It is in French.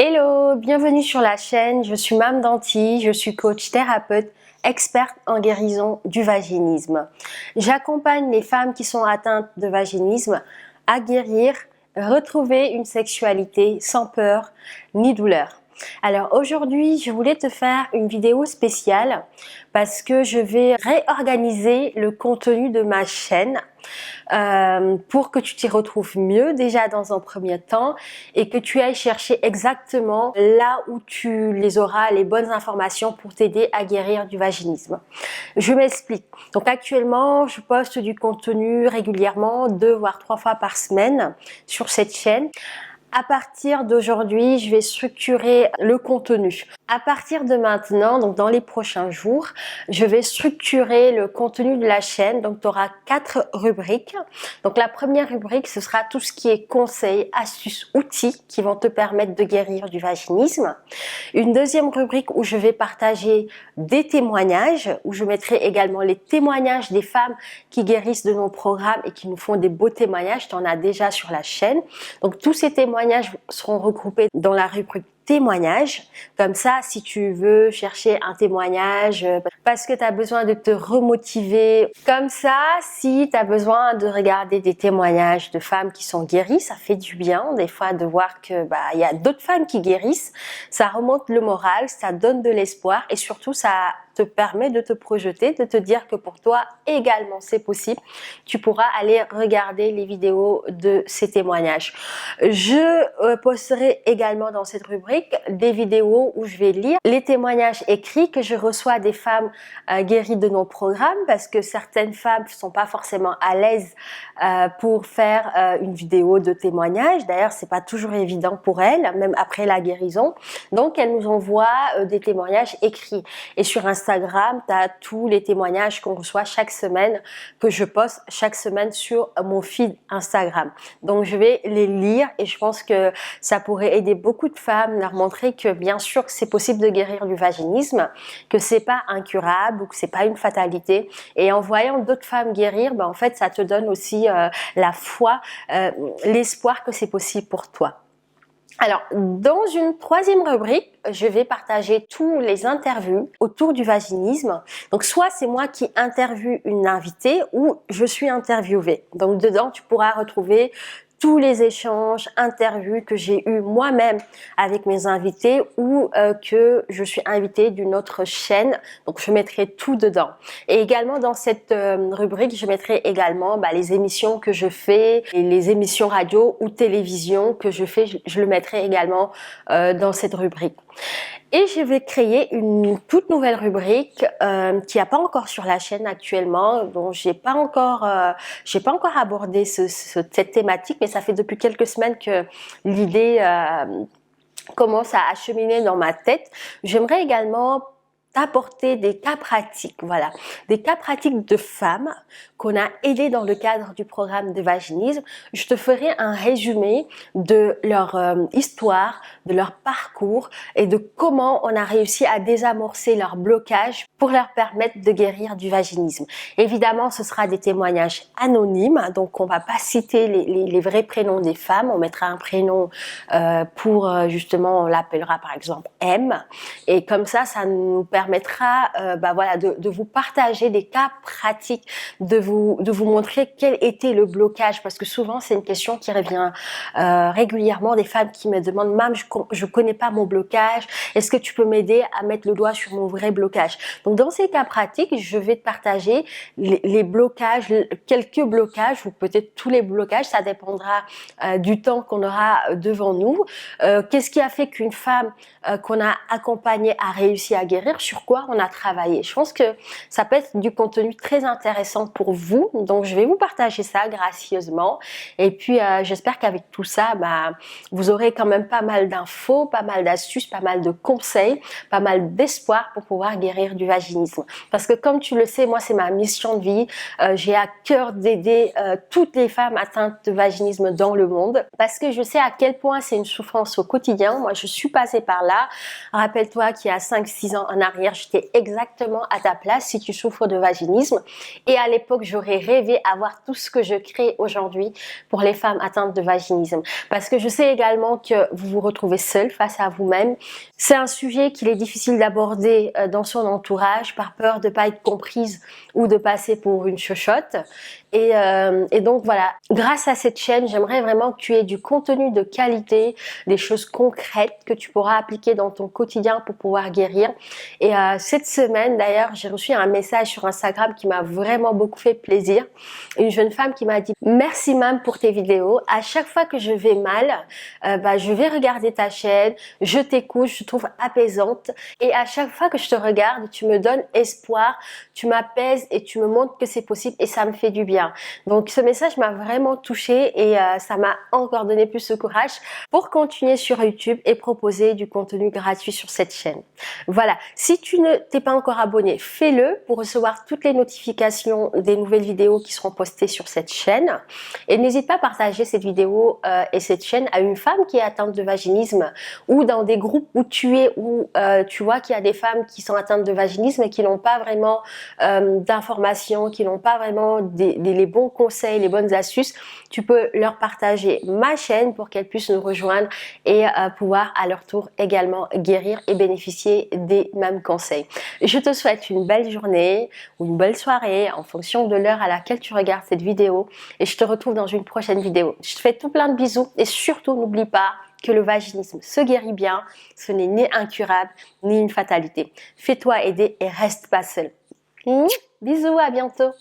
Hello, bienvenue sur la chaîne, je suis Mame Danti, je suis coach thérapeute, experte en guérison du vaginisme. J'accompagne les femmes qui sont atteintes de vaginisme à guérir, retrouver une sexualité sans peur ni douleur. Alors aujourd'hui, je voulais te faire une vidéo spéciale parce que je vais réorganiser le contenu de ma chaîne pour que tu t'y retrouves mieux déjà dans un premier temps et que tu ailles chercher exactement là où tu les auras les bonnes informations pour t'aider à guérir du vaginisme. Je m'explique. Donc actuellement, je poste du contenu régulièrement 2 voire 3 fois par semaine sur cette chaîne. À partir d'aujourd'hui, je vais structurer le contenu. À partir de maintenant, donc dans les prochains jours, je vais structurer le contenu de la chaîne. Donc tu auras 4 rubriques. Donc la première rubrique, ce sera tout ce qui est conseils, astuces, outils qui vont te permettre de guérir du vaginisme. Une deuxième rubrique où je vais partager des témoignages, où je mettrai également les témoignages des femmes qui guérissent de nos programmes et qui nous font des beaux témoignages. Tu en as déjà sur la chaîne. Donc tous ces témoignages seront regroupés dans la rubrique témoignages. Comme ça, si tu veux chercher un témoignage parce que tu as besoin de te remotiver, comme ça, si tu as besoin de regarder des témoignages de femmes qui sont guéries, ça fait du bien des fois de voir que il y a d'autres femmes qui guérissent, ça remonte le moral, ça donne de l'espoir et surtout ça te permet de te projeter, de te dire que pour toi également c'est possible. Tu pourras aller regarder les vidéos de ces témoignages. Je posterai également dans cette rubrique des vidéos où je vais lire les témoignages écrits que je reçois des femmes guéries de nos programmes parce que certaines femmes ne sont pas forcément à l'aise pour faire une vidéo de témoignage. D'ailleurs, c'est pas toujours évident pour elles, même après la guérison. Donc, elles nous envoient des témoignages écrits. Et sur Instagram, tu as tous les témoignages qu'on reçoit chaque semaine, que je poste chaque semaine sur mon feed Instagram. Donc, je vais les lire et je pense que ça pourrait aider beaucoup de femmes, leur montrer que bien sûr c'est possible de guérir du vaginisme, que c'est pas incurable ou que c'est pas une fatalité. Et en voyant d'autres femmes guérir, en fait, ça te donne aussi la foi, l'espoir que c'est possible pour toi. Alors, dans une troisième rubrique, je vais partager tous les interviews autour du vaginisme. Donc, soit c'est moi qui interviewe une invitée ou je suis interviewée. Donc, dedans, tu pourras retrouver tous les échanges, interviews que j'ai eu moi-même avec mes invités ou que je suis invitée d'une autre chaîne. Donc, je mettrai tout dedans. Et également, dans cette rubrique, je mettrai également les émissions que je fais, et les émissions radio ou télévision que je fais, je le mettrai également dans cette rubrique. Et je vais créer une toute nouvelle rubrique qui n'a pas encore sur la chaîne actuellement, dont j'ai pas encore abordé cette thématique, mais ça fait depuis quelques semaines que l'idée commence à acheminer dans ma tête. J'aimerais également t'apporter des cas pratiques, des cas pratiques de femmes qu'on a aidées dans le cadre du programme de vaginisme. Je te ferai un résumé de leur histoire, de leur parcours et de comment on a réussi à désamorcer leur blocage pour leur permettre de guérir du vaginisme. Évidemment, ce sera des témoignages anonymes, donc on va pas citer les vrais prénoms des femmes, on mettra un prénom pour justement, on l'appellera par exemple M, et comme ça nous permettra de vous partager des cas pratiques, de vous montrer quel était le blocage, parce que souvent c'est une question qui revient régulièrement, des femmes qui me demandent: Mam, je connais pas mon blocage, est-ce que tu peux m'aider à mettre le doigt sur mon vrai blocage? Donc dans ces cas pratiques, je vais te partager les blocages, quelques blocages ou peut-être tous les blocages, ça dépendra du temps qu'on aura devant nous. Qu'est-ce qui a fait qu'une femme qu'on a accompagnée a réussi à guérir, sur quoi on a travaillé? Je pense que ça peut être du contenu très intéressant pour vous, donc je vais vous partager ça gracieusement et puis j'espère qu'avec tout ça, vous aurez quand même pas mal d'infos, pas mal d'astuces, pas mal de conseils, pas mal d'espoir pour pouvoir guérir du vaginisme. Parce que comme tu le sais, moi c'est ma mission de vie, j'ai à cœur d'aider toutes les femmes atteintes de vaginisme dans le monde, parce que je sais à quel point c'est une souffrance au quotidien. Moi je suis passée par là. Rappelle-toi qu'il y a 5-6 ans en arrière, j'étais exactement à ta place si tu souffres de vaginisme, et à l'époque j'aurais rêvé avoir tout ce que je crée aujourd'hui pour les femmes atteintes de vaginisme, parce que je sais également que vous vous retrouvez retrouver seul face à vous-même. C'est un sujet qu'il est difficile d'aborder dans son entourage par peur de pas être comprise ou de passer pour une chochotte. Et donc voilà, grâce à cette chaîne, j'aimerais vraiment que tu aies du contenu de qualité, des choses concrètes que tu pourras appliquer dans ton quotidien pour pouvoir guérir. Et cette semaine d'ailleurs, j'ai reçu un message sur Instagram qui m'a vraiment beaucoup fait plaisir. Une jeune femme qui m'a dit « Merci Mam pour tes vidéos. À chaque fois que je vais mal, je vais regarder ta chaîne, je t'écoute, je te trouve apaisante. Et à chaque fois que je te regarde, tu me donnes espoir, tu m'apaises et tu me montres que c'est possible et ça me fait du bien. » Donc ce message m'a vraiment touchée et ça m'a encore donné plus de courage pour continuer sur YouTube et proposer du contenu gratuit sur cette chaîne. Voilà, si tu ne t'es pas encore abonné, fais-le pour recevoir toutes les notifications des nouvelles vidéos qui seront postées sur cette chaîne. Et n'hésite pas à partager cette vidéo et cette chaîne à une femme qui est atteinte de vaginisme ou dans des groupes où tu es, où tu vois qu'il y a des femmes qui sont atteintes de vaginisme et qui n'ont pas vraiment d'informations, qui n'ont pas vraiment les bons conseils, les bonnes astuces. Tu peux leur partager ma chaîne pour qu'elles puissent nous rejoindre et pouvoir à leur tour également guérir et bénéficier des mêmes conseils. Je te souhaite une belle journée ou une belle soirée en fonction de l'heure à laquelle tu regardes cette vidéo et je te retrouve dans une prochaine vidéo. Je te fais tout plein de bisous et surtout n'oublie pas que le vaginisme se guérit bien, ce n'est ni incurable ni une fatalité. Fais-toi aider et reste pas seul. Bisous, à bientôt.